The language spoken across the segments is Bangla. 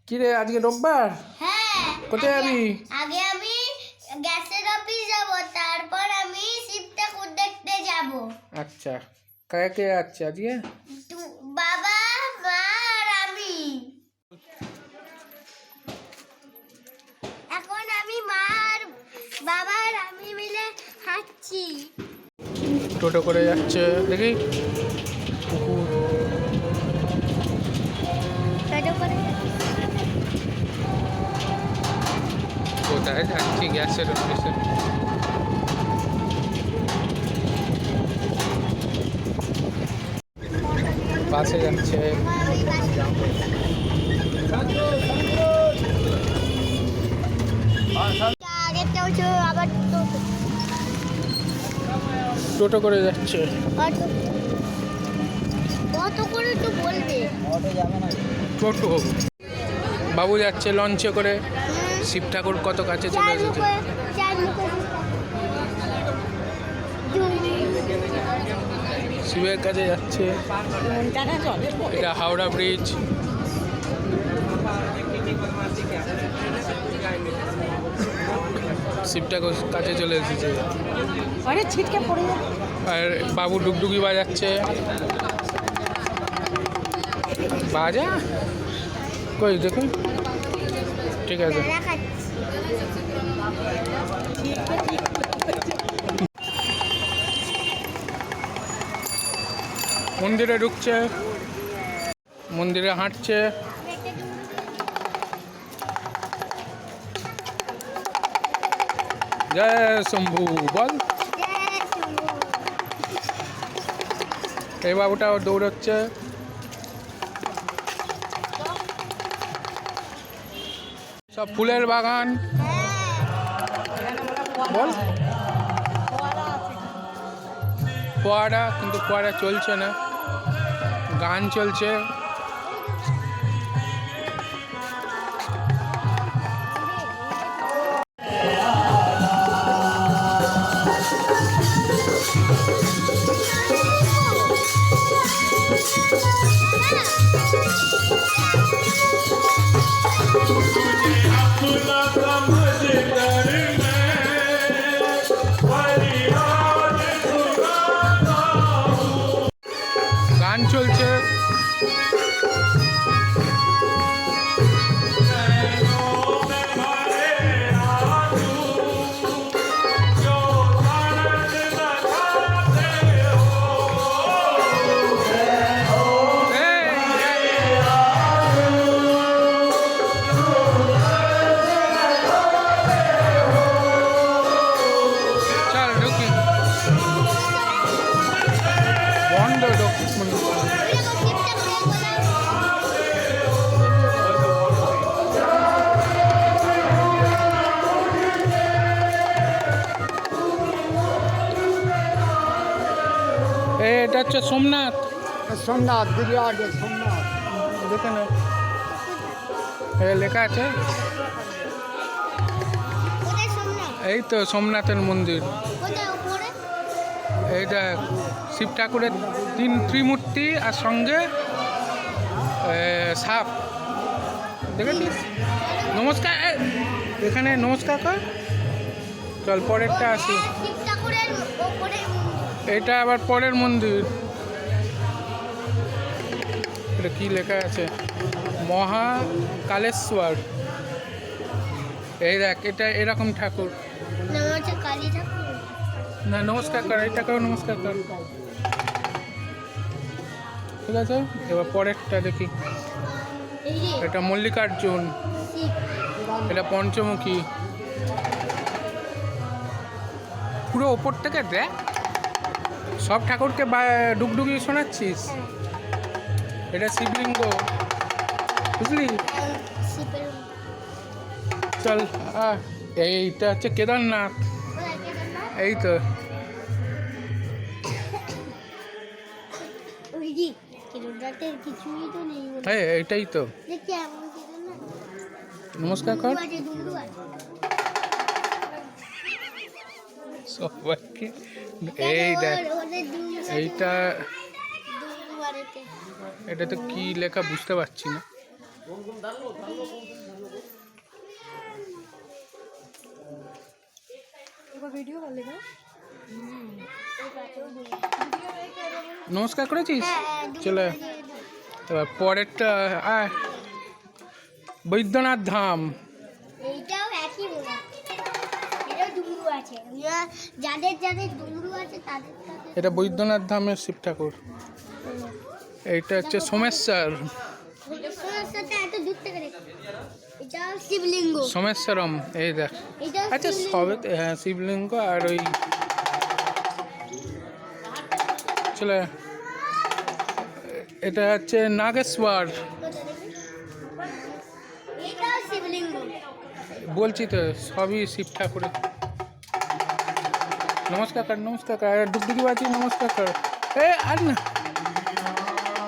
কি রে, আজকে রোববার? হ্যাঁ। কোথায় যাবি? আগে আমি গ্যাসের অফিস যাব, তারপর আমি শিব ঠাকুর দেখতে যাব। আচ্ছা, কাকে কে যাচ্ছে আজকে? বাবা, মা আর আমি। এখন আমি মা আর বাবা আর আমি মিলে হাঁটছি। টোটো করে যাচ্ছে, দেখি কুকুর। টোটো করে কোথায় যাচ্ছি? গ্যাসের অফিসে। বাসে যাচ্ছে। আবার টোটো করে যাচ্ছে। কত করে তো বলবে? টোটো। বাবু যাচ্ছে লঞ্চে করে। শিব ঠাকুর কত কাছে চলে এসেছে। শিবের কাছে যাচ্ছে। এটা হাওড়া ব্রিজ। শিব ঠাকুর কাছে চলে এসেছে। আর বাবু ডুগডুগি বাজাচ্ছে। বাজা কই দেখুন। ঠিক আছে। মন্দিরে ঢুকছে, মন্দিরে হাঁটছে। জয় শম্ভু বল। এই বাবুটাও দৌড়চ্ছে। সব ফুলের বাগান বল। ফোয়ারা, কিন্তু ফোয়ারা চলছে না, গান চলছে। গান চলছে। চল ঢুকি। বন্ধ এটা হচ্ছে সোমনাথ। সোমনাথ বিরাট সোমনাথ দেখে না, লেখা আছে। এই তো সোমনাথের মন্দির। এই দেখ, শিব ঠাকুরের তিন ত্রিমূর্তি আর সঙ্গে সাপ দেখেছিস। নমস্কার, এখানে নমস্কার কর। চল পরেরটা আসি। এটা আবার পরের মন্দির। এটা কি লেখা আছে? মহাকালেশ্বর। এই দেখ, এটা এরকম ঠাকুর না। নমস্কার কর, এটা করো, নমস্কার কর। ঠিক আছে, এবার পরেরটা দেখি। এটা মল্লিকার্জুন, এটা পঞ্চমুখী। পুরো ওপর থেকে দেখ, সব ঠাকুরকে ডুগডুগি শোনাচ্ছিস। এটা শিবলিঙ্গ, বুঝলি? চল, এইটা হচ্ছে কেদারনাথ। এই তো এইটাই তো। নমস্কার কর সবাইকে। এই দেখ, এইটা, এটা তো কি লেখা বুঝতে পারছি না। নমস্কার করেছিস? চলে এবার পরেরটা আয়, বৈদ্যনাথ ধাম। এইটাও একই মনে এটাও ডুমরু আছে, যাদের যাদের ডুমরু আছে তাদের তাদের এটা বৈদ্যনাথ ধামের শিব ঠাকুর। এইটা হচ্ছে সোমেশ্বর, সাথে এত দূর থেকে দেখো। এটাও শিবলিঙ্গ, সোমেশ্বরম। এই দেখ, এটাও আচ্ছা শিবলিঙ্গ। সবে হ্যাঁ শিবলিঙ্গ। আর ওই চলে, এটা হচ্ছে নাগেশ্বর। এটাও শিবলিঙ্গ। বলছি তো সবই শিব ঠাকুরের। নমস্কার কর, নমস্কার কর, ডুগডুগি বাজি নমস্কার কর। আর না,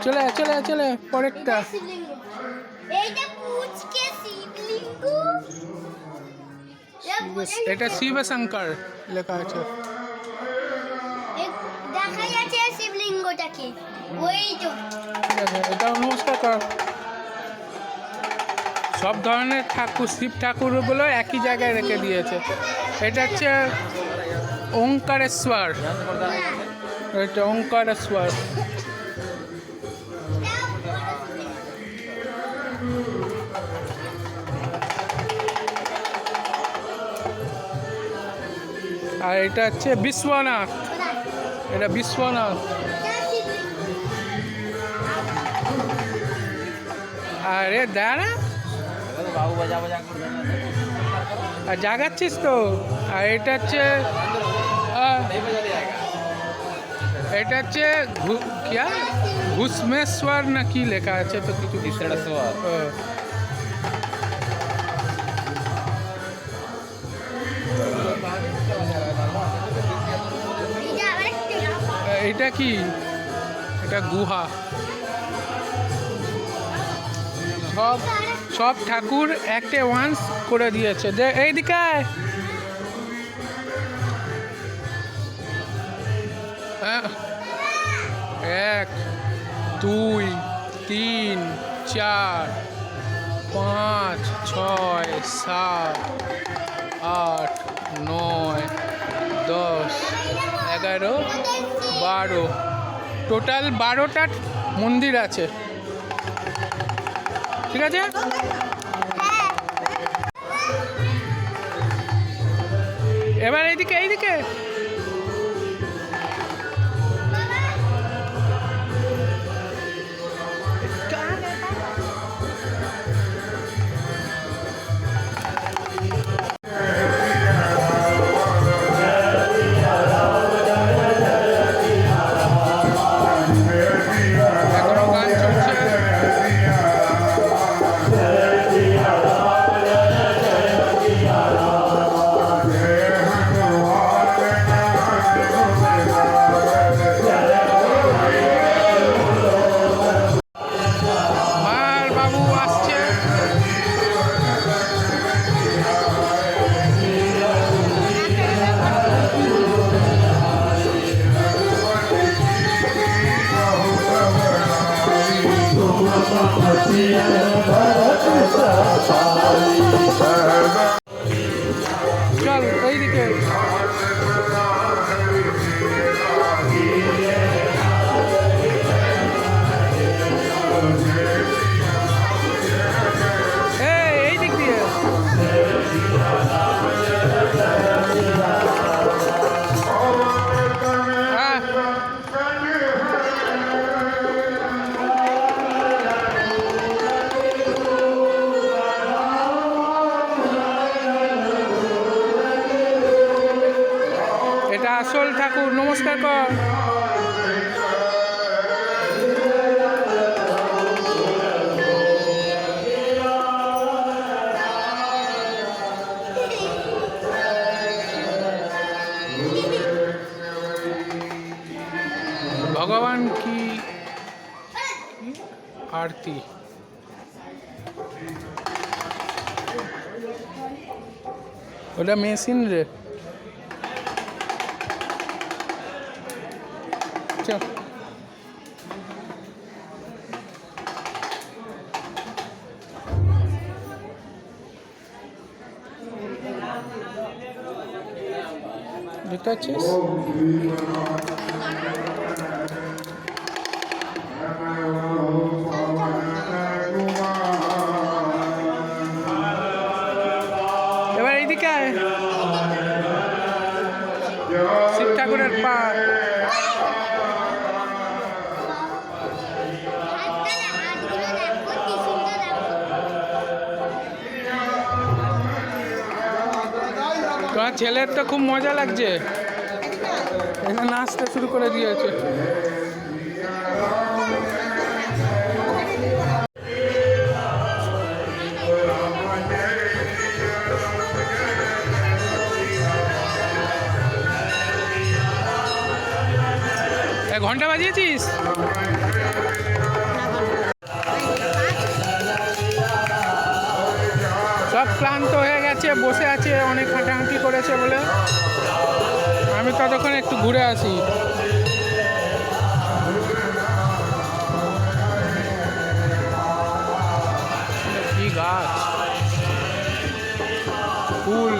চলে চলে চলে পরেরটা। এটা শিবলিঙ্গ, এইটা পুচকে শিবলিঙ্গ। এটা শিবশঙ্কর লেখা আছে। দেখা যাচ্ছে শিবলিঙ্গটাকে, ওই তো। ঠিক আছে, এটাও নমস্কার কর। সব ধরনের ঠাকুর, শিব ঠাকুরগুলো একই জায়গায় রেখে দিয়েছে। এটা হচ্ছে ওঙ্কারেশ্বর, এটা ওঙ্কারেশ্বর। আর এটা হচ্ছে বিশ্বনাথ, এটা বিশ্বনাথ। আরে দাঁড়া, আর জাগাচ্ছিস তো। আর এটা হচ্ছে এটা হচ্ছে ঘুষ্মেশ্বর না কি লেখা আছে তো কিছু কিছু। এটা কি? এটা গুহা। সব সব ঠাকুর একটা ওয়ান্স করে দিয়েছে। এইদিকে আয়। এক, দুই, তিন, চার, পাঁচ, ছয়, সাত, আট, নয়, 10, 11, 12, টোটাল 12টা মন্দির আছে। ঠিক আছে, এবার এইদিকে এইদিকে। এখনো গান চলছে। মার বাবু আসছে। চল এইদিকে। এই দিক দিয়ে। এটা আসল ঠাকুর, নমস্কার কর। ভগবান কি আরতি। ওটা মেশিন রে। চল দেখতে পাচ্ছিস? এবার এইদিকে আয়। শিব ঠাকুরের পা। তোমার ছেলের তো খুব মজা লাগছে, এখানে নাচতে শুরু করে দিয়েছে। ঘন্টা বাজিয়েছিস? সব ক্লান্ত হয়ে গেছে, বসে আছে, অনেক হাঁটাহাঁটি করেছে বলে। আমি ততক্ষণ একটু ঘুরে আসি। কি গাছ, ফুল।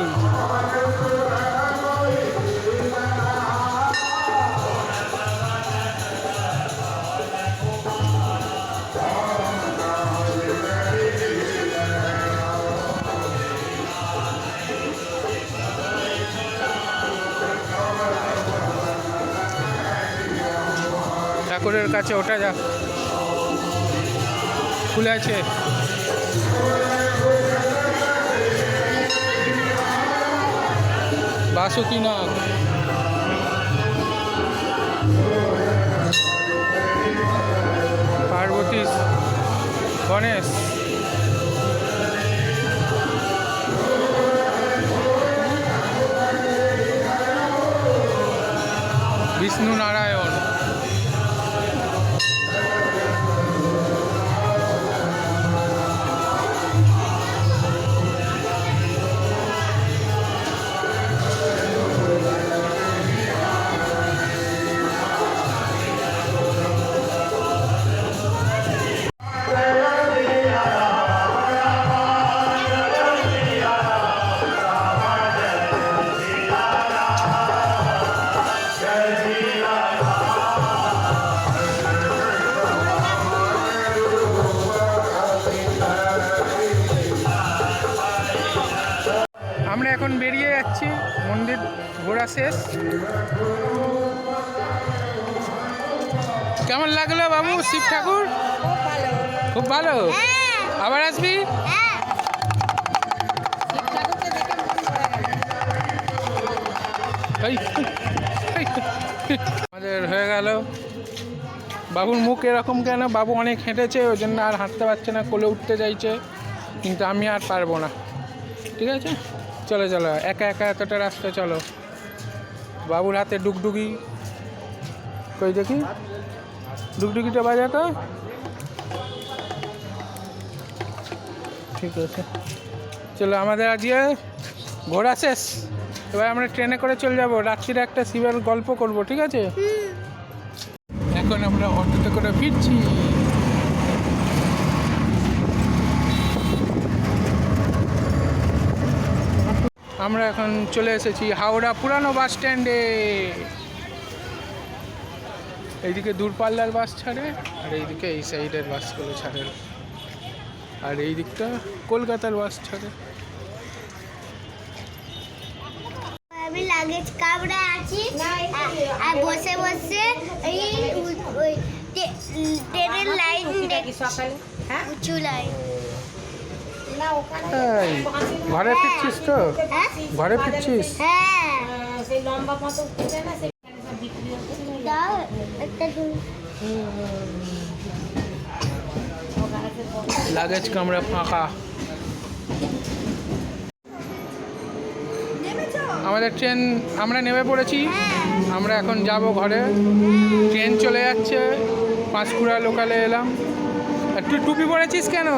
ঠাকুরের কাছে ওঠা যাক, খুলে আছে। বাসুকিনাথ, পার্বতী, গণেশ, বিষ্ণু নারায়ণ। আমরা এখন বেরিয়ে যাচ্ছি, মন্দির ঘোরা শেষ। কেমন লাগলো বাবু শিব ঠাকুর? খুব ভালো। আবার আসবি? আমাদের হয়ে গেল। বাবুর মুখ এরকম কেন? বাবু অনেক হেঁটেছে, ওই জন্য আর হাঁটতে পারছে না, কোলে উঠতে চাইছে, কিন্তু আমি আর পারবো না। ঠিক আছে, চলো চলো, একা একা এতটা রাস্তা চলো। বাবুর হাতে ডুগডুগি, কই দেখি ডুগডুগিটা বাজা তো। ঠিক আছে, চলো, আমাদের আজকে ঘোরা শেষ। এবার আমরা ট্রেনে করে চলে যাবো, রাত্রিরে একটা শিবের গল্প করব। ঠিক আছে, এখন আমরা অটোতে করে ফিরছি। আমরা এখন চলে এসেছি হাওড়া পুরানো বাস স্ট্যান্ডে। এইদিকে দূরপাল্লার বাস ছাড়ে, আর এইদিকে এই সাইডের বাসগুলো ছাড়ে, আর এই দিকটা কলকাতার বাস ছাড়ে। আমি লাগেজ কামরা আছি, আর বসে বসে এই ট্রেনের লাইন দেখি, সকালে উঁচু লাইন। ঘরে ফিরছিস তো? ঘরে ফিরছিস? হ্যাঁ, সেই লম্বা মতো উঠে না, সেই সব বিক্রি হচ্ছে। দাও একটা লাগেজ কামরা ফাঁকা। আমাদের ট্রেন, আমরা নেমে পড়েছি। আমরা এখন যাব ঘরে। ট্রেন চলে যাচ্ছে, পাঁশকুড়া লোকালে এলাম। আর তুই টুপি পরেছিস কেন?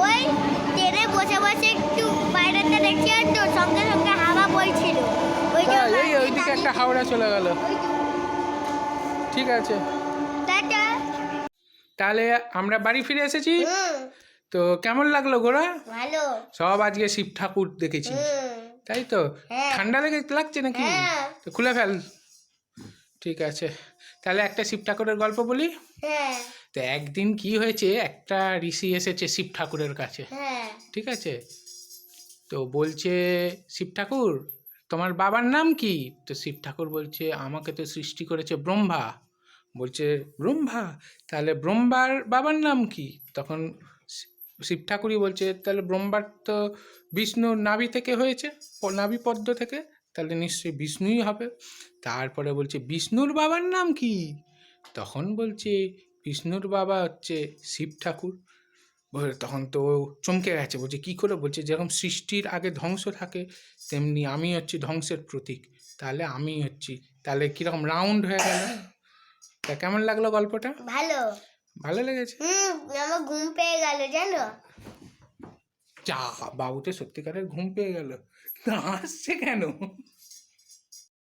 ওই ট্রেনে বসে বসে একটু বাইরেটা দেখছি, আর তো সঙ্গে সঙ্গে হাওয়া বইছিল, ওই জন্য ওইদিকে একটা হাওড়া চলে গেল। ঠিক আছে, টাটা। তাহলে আমরা বাড়ি ফিরে এসেছি। তো কেমন লাগলো ঘোরা? ভালো। সব আজকে শিব ঠাকুর দেখেছি। তাই তো হ্যাঁ। ঠান্ডা লাগছে নাকি হ্যাঁ। তো খুলে ফেল ঠিক আছে তাহলে একটা শিব ঠাকুরের গল্প বলি হ্যাঁ তো একদিন কি হয়েছে একটা ঋষি এসেছে শিব ঠাকুরের কাছে হ্যাঁ ঠিক আছে তো বলছে শিব ঠাকুর তোমার বাবার নাম কি তো শিব ঠাকুর বলছে আমাকে তো সৃষ্টি করেছে ব্রহ্মা বলছে ব্রহ্মা তাহলে ব্রহ্মার বাবার নাম কি তখন শিব ঠাকুরই বলছে তাহলে ব্রহ্মার তো বিষ্ণুর নাভি থেকে হয়েছে নাভি পদ্ম থেকে তাহলে নিশ্চয়ই বিষ্ণুই হবে তারপরে বলছে বিষ্ণুর বাবার নাম কি তখন বলছে বিষ্ণুর বাবা হচ্ছে শিব ঠাকুর তখন তো চমকে গেছে বলছে কী করে বলছে যেরকম সৃষ্টির আগে ধ্বংস থাকে তেমনি আমি হচ্ছি ধ্বংসের প্রতীক তাহলে আমি হচ্ছি তাহলে কীরকম রাউন্ড হয়ে গেল তা কেমন লাগলো গল্পটা ভালো ভালো লেগেছে আমার ঘুম পেয়ে গেল জানো যা বাবুতে সত্যিকারের ঘুম পেয়ে গেল না আসছে কেন